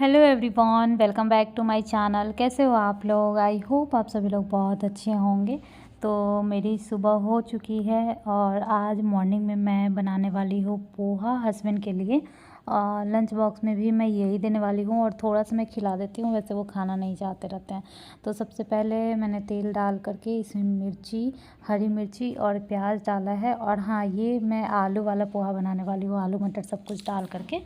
Hello everyone, welcome back to my channel. कैसे हो आप लोग? आई होप आप सभी लोग बहुत अच्छे होंगे। तो मेरी सुबह हो चुकी है और आज मॉर्निंग में मैं बनाने वाली हूँ पोहा हस्बैंड के लिए। लंच बॉक्स में भी मैं यही देने वाली हूँ और थोड़ा सा मैं खिला देती हूँ, वैसे वो खाना नहीं चाहते रहते हैं। तो सबसे पहले मैंने तेल डाल करके इसमें मिर्ची, हरी मिर्ची और प्याज डाला है। और हाँ, ये मैं आलू वाला पोहा बनाने वाली हूँ, आलू मटर सब कुछ डाल करके।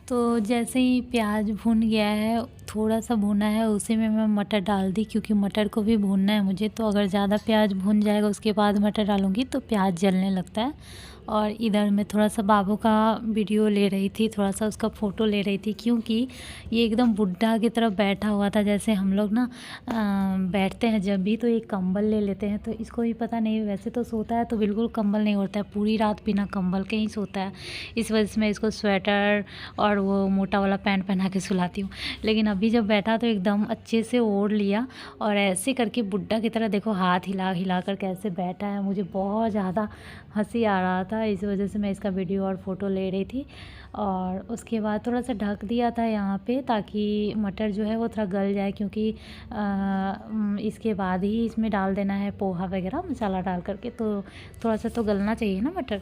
तो जैसे ही प्याज भुन गया है, थोड़ा सा भुना है, उसी में मैं मटर डाल दी क्योंकि मटर को भी भूनना है मुझे। तो अगर ज़्यादा प्याज भुन जाएगा उसके बाद मटर डालूँगी तो प्याज जलने लगता है। और इधर मैं थोड़ा सा बाबू का वीडियो ले रही थी, थोड़ा सा उसका फ़ोटो ले रही थी क्योंकि ये एकदम बुड्ढा की तरफ बैठा हुआ था। जैसे हम लोग ना बैठते हैं जब भी तो एक कंबल ले लेते हैं, तो इसको भी पता नहीं, वैसे तो सोता है तो बिल्कुल कंबल नहीं ओढ़ता है, पूरी रात बिना कंबल के ही सोता है। इस वजह से मैं इसको स्वेटर और वो मोटा वाला पैंट पहना के सुलाती हूँ। लेकिन अभी जब बैठा तो एकदम अच्छे से ओढ़ लिया और ऐसे करके बुड्ढा की तरह देखो हाथ हिला हिला कर कैसे बैठा है। मुझे बहुत ज़्यादा हंसी आ रहा था, इस वजह से मैं इसका वीडियो और फ़ोटो ले रही थी। और उसके बाद थोड़ा सा ढक दिया था यहाँ पे ताकि मटर जो है वो थोड़ा गल जाए, क्योंकि इसके बाद ही इसमें डाल देना है पोहा वगैरह मसाला डाल करके, तो थोड़ा सा तो गलना चाहिए ना मटर।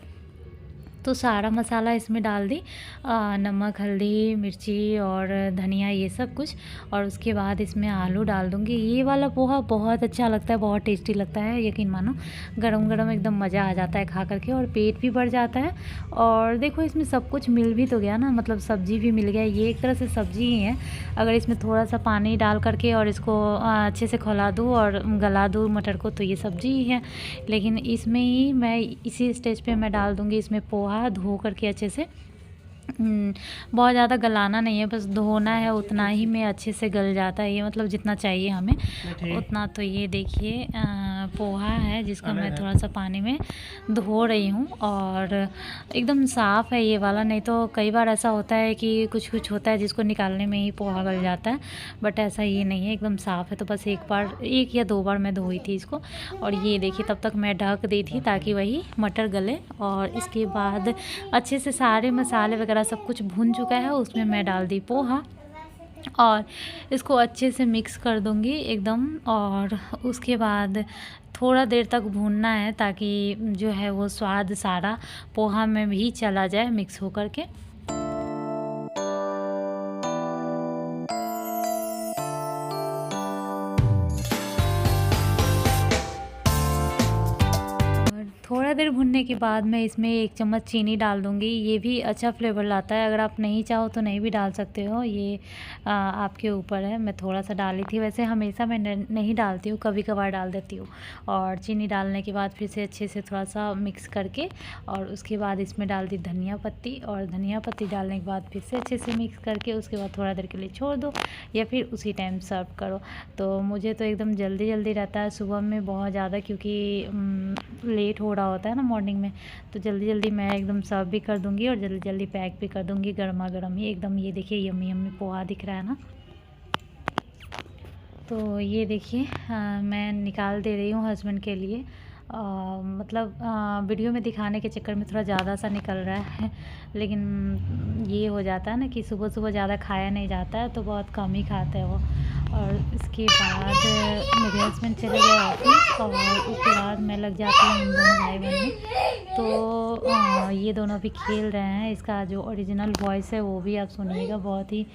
तो सारा मसाला इसमें डाल दी, नमक, हल्दी, मिर्ची और धनिया, ये सब कुछ। और उसके बाद इसमें आलू डाल दूँगी। ये वाला पोहा बहुत अच्छा लगता है, बहुत टेस्टी लगता है, यकीन मानो। गरम गरम एकदम मज़ा आ जाता है खा करके और पेट भी भर जाता है। और देखो इसमें सब कुछ मिल भी तो गया ना, मतलब सब्ज़ी भी मिल गया, ये एक तरह से सब्ज़ी ही है। अगर इसमें थोड़ा सा पानी डाल करके और इसको अच्छे से खौला दूँ और गला दूँ मटर को तो ये सब्ज़ी ही है। लेकिन इसमें ही मैं इसी स्टेज पे मैं डाल दूँगी इसमें पोहा धो करके अच्छे से। बहुत ज़्यादा गलाना नहीं है, बस धोना है, उतना ही में अच्छे से गल जाता है ये, मतलब जितना चाहिए हमें उतना। तो ये देखिए पोहा है जिसको मैं थोड़ा सा पानी में धो रही हूँ और एकदम साफ़ है ये वाला। नहीं तो कई बार ऐसा होता है कि कुछ कुछ होता है जिसको निकालने में ही पोहा गल जाता है, बट ऐसा ये नहीं है, एकदम साफ़ है। तो बस एक या दो बार मैं धोई थी इसको। और ये देखिए तब तक मैं ढक दी थी ताकि वही मटर गले। और इसके बाद अच्छे से सारे मसाले वगैरह सब कुछ भुन चुका है, उसमें मैं डाल दी पोहा और इसको अच्छे से मिक्स कर दूंगी एकदम। और उसके बाद थोड़ा देर तक भूनना है ताकि जो है वो स्वाद सारा पोहा में भी चला जाए मिक्स हो करके। थोड़ा देर भुनने के बाद मैं इसमें 1 चम्मच चीनी डाल दूँगी, ये भी अच्छा फ्लेवर लाता है। अगर आप नहीं चाहो तो नहीं भी डाल सकते हो, ये आपके ऊपर है। मैं थोड़ा सा डाली थी, वैसे हमेशा मैं नहीं डालती हूँ, कभी कभार डाल देती हूँ। और चीनी डालने के बाद फिर से अच्छे से थोड़ा सा मिक्स करके और उसके बाद इसमें डाल दी धनिया पत्ती। और धनिया पत्ती डालने के बाद फिर से अच्छे से मिक्स करके उसके बाद थोड़ा देर के लिए छोड़ दो या फिर उसी टाइम सर्व करो। तो मुझे तो एकदम जल्दी जल्दी रहता है सुबह में बहुत ज़्यादा, क्योंकि लेट हो रहा होता है ना मॉर्निंग में, तो जल्दी जल्दी मैं एकदम सर्व भी कर दूंगी और जल्दी जल्दी पैक भी कर दूंगी गर्मा गर्म ही एकदम। ये देखिए यम्मी यम्मी पोहा दिख रहा है ना। तो ये देखिए मैं निकाल दे रही हूँ हस्बैंड के लिए। मतलब वीडियो में दिखाने के चक्कर में थोड़ा ज़्यादा सा निकल रहा है, लेकिन ये हो जाता है ना कि सुबह सुबह ज़्यादा खाया नहीं जाता है तो बहुत कम ही खाते हैं वो। और इसके बाद मेरे हस्बैंड चले गए ऑफिस और उसके बाद मैं लग जाती हूँ इन दोनों भाई बहन में। तो ये दोनों भी खेल रहे हैं, इसका जो ओरिजिनल वॉइस है वो भी आप सुनिएगा। बहुत ही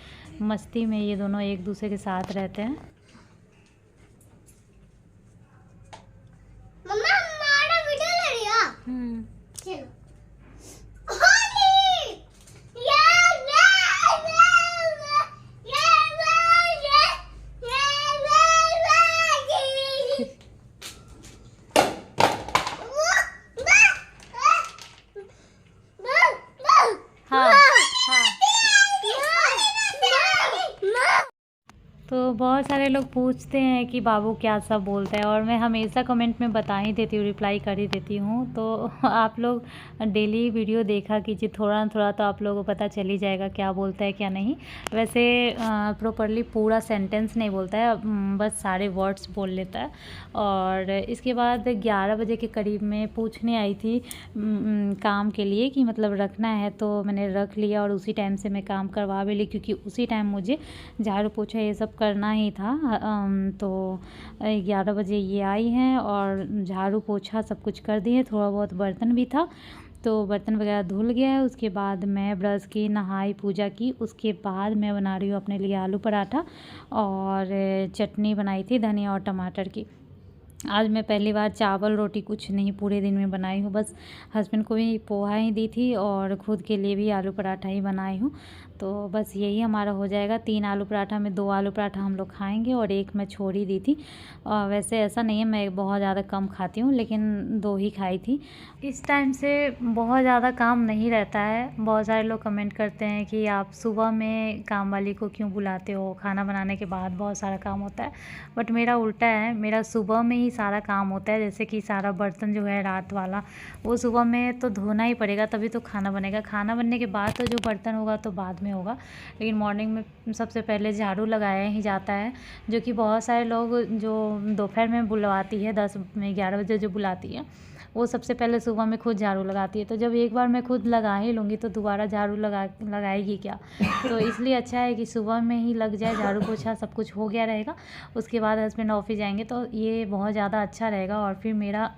मस्ती में ये दोनों एक दूसरे के साथ रहते हैं। हाँ हाँ तो बहुत सारे लोग पूछते हैं कि बाबू क्या सब बोलता है, और मैं हमेशा कमेंट में बता ही देती हूँ, रिप्लाई कर ही देती हूँ। तो आप लोग डेली वीडियो देखा कीजिए, थोड़ा ना थोड़ा तो आप लोगों को पता चल ही जाएगा क्या बोलता है क्या नहीं। वैसे प्रॉपरली पूरा सेंटेंस नहीं बोलता है, बस सारे वर्ड्स बोल लेता है। और इसके बाद 11 बजे के करीब में पूछने आई थी काम के लिए कि मतलब रखना है, तो मैंने रख लिया और उसी टाइम से मैं काम करवा भी ली, क्योंकि उसी टाइम मुझे झाड़ू पोछा ये सब करना ही था। तो 11 बजे ये आई हैं और झाड़ू पोछा सब कुछ कर दिए, थोड़ा बहुत बर्तन भी था तो बर्तन वगैरह धुल गया है। उसके बाद मैं ब्रश की, नहाई, पूजा की। उसके बाद मैं बना रही हूँ अपने लिए आलू पराठा, और चटनी बनाई थी धनिया और टमाटर की। आज मैं पहली बार चावल रोटी कुछ नहीं पूरे दिन में बनाई हूँ, बस हस्बैंड को भी पोहा ही दी थी और खुद के लिए भी आलू पराठा ही बनाई हूँ। तो बस यही हमारा हो जाएगा। 3 आलू पराठा में 2 आलू पराठा हम लोग खाएंगे और 1 मैं छोड़ ही दी थी। वैसे ऐसा नहीं है मैं बहुत ज़्यादा कम खाती हूँ, लेकिन 2 ही खाई थी। इस टाइम से बहुत ज़्यादा काम नहीं रहता है। बहुत सारे लोग कमेंट करते हैं कि आप सुबह में काम वाली को क्यों बुलाते हो, खाना बनाने के बाद बहुत सारा काम होता है। बट मेरा उल्टा है, मेरा सुबह में ही सारा काम होता है। जैसे कि सारा बर्तन जो है रात वाला, वो सुबह में तो धोना ही पड़ेगा, तभी तो खाना बनेगा। खाना बनने के बाद तो जो बर्तन होगा तो बाद में होगा, लेकिन मॉर्निंग में सबसे पहले झाड़ू लगाया ही जाता है। जो कि बहुत सारे लोग जो दोपहर में बुलवाती है, 10 में 11 बजे जो बुलाती है, वो सबसे पहले सुबह में खुद झाड़ू लगाती है। तो जब एक बार मैं खुद लगा ही लूँगी तो दोबारा झाड़ू लगाएगी क्या। तो इसलिए अच्छा है कि सुबह में ही लग जाए, झाड़ू पोछा सब कुछ हो गया रहेगा। उसके बाद हस्बैंड ऑफिस जाएंगे तो ये बहुत ज़्यादा अच्छा रहेगा। और फिर मेरा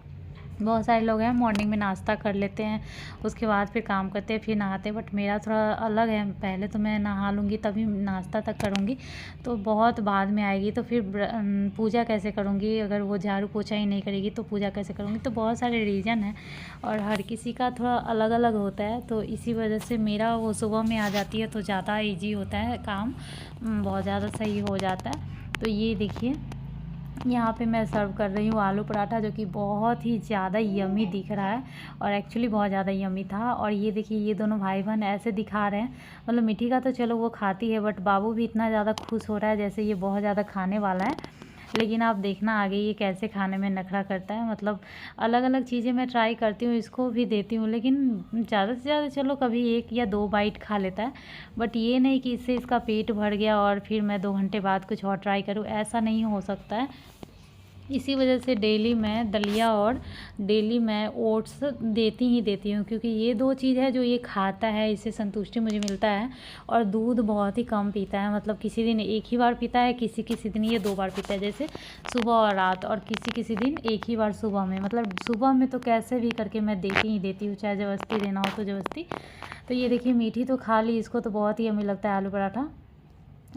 बहुत सारे लोग हैं मॉर्निंग में नाश्ता कर लेते हैं, उसके बाद फिर काम करते हैं, फिर नहाते हैं। बट मेरा थोड़ा अलग है, पहले तो मैं नहा लूँगी तभी नाश्ता तक करूँगी, तो बहुत बाद में आएगी। तो फिर पूजा कैसे करूँगी, अगर वो झाड़ू पोछा ही नहीं करेगी तो पूजा कैसे करूँगी। तो बहुत सारे रीज़न हैं और हर किसी का थोड़ा अलग अलग होता है। तो इसी वजह से मेरा वो सुबह में आ जाती है तो ज़्यादा ईजी होता है काम, बहुत ज़्यादा सही हो जाता है। तो ये देखिए यहाँ पे मैं सर्व कर रही हूँ आलू पराठा, जो कि बहुत ही ज़्यादा यमी दिख रहा है और एक्चुअली बहुत ज़्यादा यमी था। और ये देखिए ये दोनों भाई बहन ऐसे दिखा रहे हैं, मतलब मीठी का तो चलो वो खाती है, बट बाबू भी इतना ज़्यादा खुश हो रहा है जैसे ये बहुत ज़्यादा खाने वाला है। लेकिन आप देखना आगे ये कैसे खाने में नखरा करता है। मतलब अलग अलग चीज़ें मैं ट्राई करती हूँ, इसको भी देती हूँ, लेकिन ज़्यादा से ज़्यादा चलो कभी 1 या 2 बाइट खा लेता है। बट ये नहीं कि इससे इसका पेट भर गया और फिर मैं 2 घंटे बाद कुछ और ट्राई करूँ, ऐसा नहीं हो सकता है। इसी वजह से डेली मैं दलिया और डेली मैं ओट्स देती ही देती हूँ, क्योंकि ये 2 चीज़ है जो ये खाता है, इससे संतुष्टि मुझे मिलता है। और दूध बहुत ही कम पीता है, मतलब किसी दिन 1 ही बार पीता है, किसी किसी दिन ये 2 बार पीता है, जैसे सुबह और रात, और किसी किसी दिन 1 ही बार सुबह में। मतलब सुबह में तो कैसे भी करके मैं देती ही देती हूँ, चाहे ज़बरदस्ती देना हो तो ज़बरदस्ती। तो ये देखिए मीठी तो खा ली, इसको तो बहुत ही यम्मी लगता है आलू पराठा।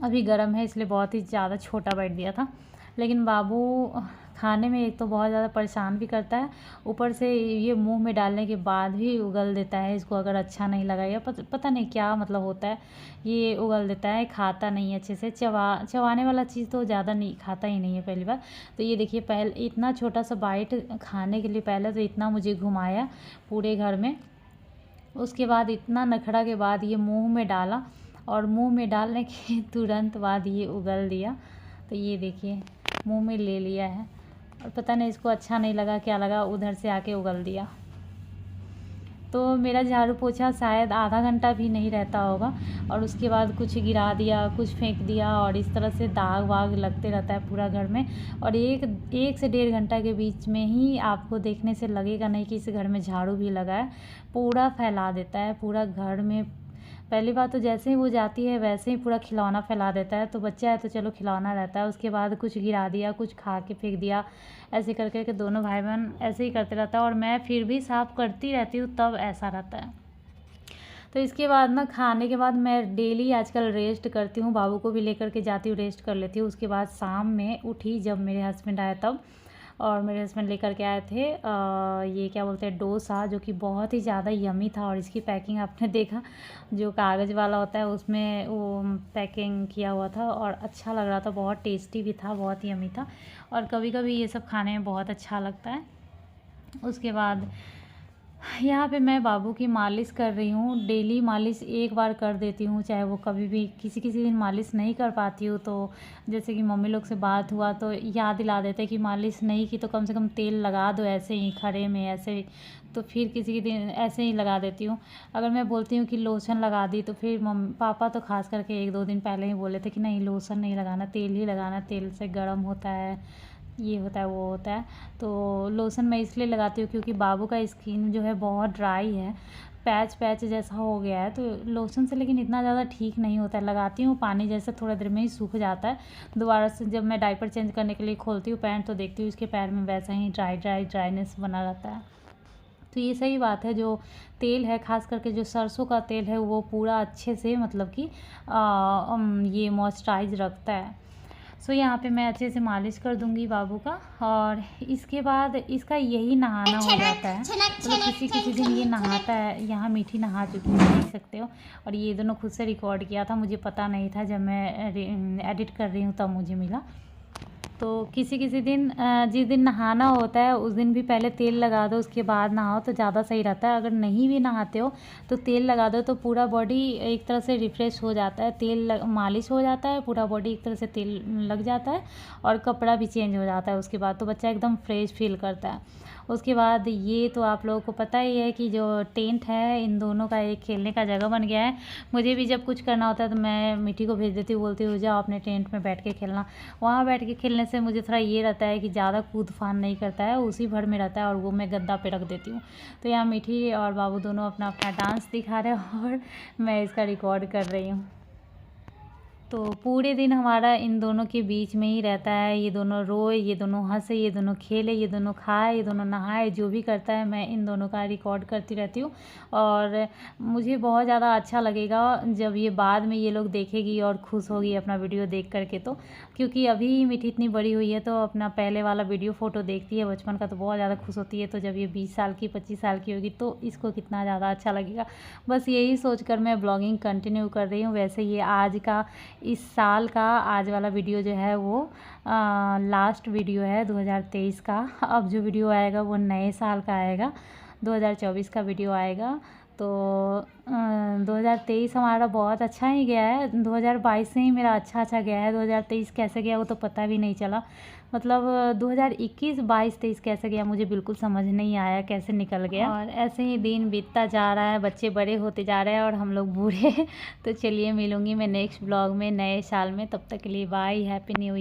अभी गर्म है इसलिए बहुत ही ज़्यादा छोटा बाइट दिया था, लेकिन बाबू खाने में एक तो बहुत ज़्यादा परेशान भी करता है, ऊपर से ये मुंह में डालने के बाद भी उगल देता है इसको, अगर अच्छा नहीं लगा या पता नहीं क्या मतलब होता है, ये उगल देता है, खाता नहीं है अच्छे से। चबाने वाला चीज़ तो ज़्यादा नहीं खाता ही नहीं है पहली बार। तो ये देखिए पहले इतना छोटा सा बाइट खाने के लिए पहले तो इतना मुझे घुमाया पूरे घर में, उसके बाद इतना नखरा के बाद ये मुँह में डाला और मुंह में डालने के तुरंत बाद ये उगल दिया। तो ये देखिए मुंह में ले लिया है और पता नहीं इसको अच्छा नहीं लगा क्या लगा, उधर से आके उगल दिया। तो मेरा झाड़ू पोछा शायद आधा घंटा भी नहीं रहता होगा और उसके बाद कुछ गिरा दिया, कुछ फेंक दिया, और इस तरह से दाग वाग लगते रहता है पूरा घर में। और एक से 1.5 घंटा के बीच में ही आपको देखने से लगेगा नहीं कि इस घर में झाड़ू भी लगा है, पूरा फैला देता है पूरा घर में। पहली बात तो जैसे ही वो जाती है वैसे ही पूरा खिलौना फैला देता है, तो बच्चा है तो चलो खिलौना रहता है, उसके बाद कुछ गिरा दिया, कुछ खा के फेंक दिया, ऐसे कर कर के दोनों भाई बहन ऐसे ही करते रहता है। और मैं फिर भी साफ़ करती रहती हूँ तब ऐसा रहता है। तो इसके बाद ना खाने के बाद मैं डेली आजकल रेस्ट करती हूँ, बाबू को भी लेकर के जाती हूँ, रेस्ट कर लेती हूँ। उसके बाद शाम में उठी जब मेरे हस्बैंड आए तब, और मेरे हस्बैंड लेकर के आए थे ये क्या बोलते हैं डोसा, जो कि बहुत ही ज़्यादा यमी था। और इसकी पैकिंग आपने देखा, जो कागज़ वाला होता है उसमें वो पैकिंग किया हुआ था और अच्छा लग रहा था, बहुत टेस्टी भी था, बहुत यमी था। और कभी कभी ये सब खाने में बहुत अच्छा लगता है। उसके बाद यहाँ पे मैं बाबू की मालिश कर रही हूँ। डेली मालिश एक बार कर देती हूँ, चाहे वो कभी भी किसी किसी दिन मालिश नहीं कर पाती हूँ तो जैसे कि मम्मी लोग से बात हुआ तो याद दिला देते कि मालिश नहीं की तो कम से कम तेल लगा दो ऐसे ही खड़े में ऐसे ही। तो फिर किसी के दिन ऐसे ही लगा देती हूँ। अगर मैं बोलती हूँ कि लोशन लगा दी तो फिर पापा तो खास करके 1-2 दिन पहले ही बोले थे कि नहीं लोशन नहीं लगाना, तेल ही लगाना, तेल से गर्म होता है, ये होता है वो होता है। तो लोशन मैं इसलिए लगाती हूँ क्योंकि बाबू का स्किन जो है बहुत ड्राई है, पैच पैच जैसा हो गया है, तो लोशन से लेकिन इतना ज़्यादा ठीक नहीं होता है। लगाती हूँ पानी जैसे थोड़ा देर में ही सूख जाता है। दोबारा से जब मैं डायपर चेंज करने के लिए खोलती हूँ पैंट तो देखती हूँ इसके पैर में वैसा ही ड्राइनेस बना रहता है। तो ये सही बात है, जो तेल है खास करके जो सरसों का तेल है वो पूरा अच्छे से मतलब कि ये मॉइस्चराइज रखता है। सो यहाँ पे मैं अच्छे से मालिश कर दूंगी बाबू का और इसके बाद इसका यही नहाना हो जाता है। मतलब किसी किसी दिन ये नहाता है। यहाँ मीठी नहा चुकी है, देख सकते हो। और ये दोनों खुद से रिकॉर्ड किया था, मुझे पता नहीं था, जब मैं एडिट कर रही हूँ तब मुझे मिला। तो किसी किसी दिन जिस दिन नहाना होता है उस दिन भी पहले तेल लगा दो, उसके बाद नहाओ तो ज़्यादा सही रहता है। अगर नहीं भी नहाते हो तो तेल लगा दो तो पूरा बॉडी एक तरह से रिफ़्रेश हो जाता है, मालिश हो जाता है, पूरा बॉडी एक तरह से तेल लग जाता है और कपड़ा भी चेंज हो जाता है उसके बाद, तो बच्चा एकदम फ्रेश फील करता है। उसके बाद ये तो आप लोगों को पता ही है कि जो टेंट है इन दोनों का एक खेलने का जगह बन गया है। मुझे भी जब कुछ करना होता है तो मैं मिट्टी को भेज देती हूँ, बोलती हूँ जाओ अपने टेंट में बैठ के खेलना। वहाँ बैठ के खेलने से मुझे थोड़ा ये रहता है कि ज़्यादा कूद फान नहीं करता है, उसी भर में रहता है और वो मैं गद्दा पे रख देती हूँ। तो यहाँ मीठी और बाबू दोनों अपना अपना डांस दिखा रहे हैं और मैं इसका रिकॉर्ड कर रही हूँ। तो पूरे दिन हमारा इन दोनों के बीच में ही रहता है। ये दोनों रोए, ये दोनों हंसे, ये दोनों खेले, ये दोनों खाए, ये दोनों नहाए, जो भी करता है मैं इन दोनों का रिकॉर्ड करती रहती हूँ। और मुझे बहुत ज़्यादा अच्छा लगेगा जब ये बाद में ये लोग देखेगी और खुश होगी अपना वीडियो देख करके। तो क्योंकि अभी मीठी इतनी बड़ी हुई है तो अपना पहले वाला वीडियो फ़ोटो देखती है बचपन का तो बहुत ज़्यादा खुश होती है। तो जब ये 20 साल की 25 साल की होगी तो इसको कितना ज़्यादा अच्छा लगेगा। बस यही सोच कर मैं ब्लॉगिंग कंटिन्यू कर रही हूँ। वैसे ये आज का इस साल का आज वाला वीडियो जो है वो लास्ट वीडियो है 2023 का। अब जो वीडियो आएगा वो नए साल का आएगा, 2024 का वीडियो आएगा। तो 2023 हमारा बहुत अच्छा ही गया है, 2022 से ही मेरा अच्छा गया है। 2023 कैसे गया वो तो पता भी नहीं चला। मतलब 2021, 22, 23 कैसे गया मुझे बिल्कुल समझ नहीं आया कैसे निकल गया। और ऐसे ही दिन बीतता जा रहा है, बच्चे बड़े होते जा रहे हैं और हम लोग बूढ़े तो चलिए मिलूँगी मैं नेक्स्ट ब्लॉग में नए साल में। तब तक के लिए बाय, हैप्पी न्यू ईयर।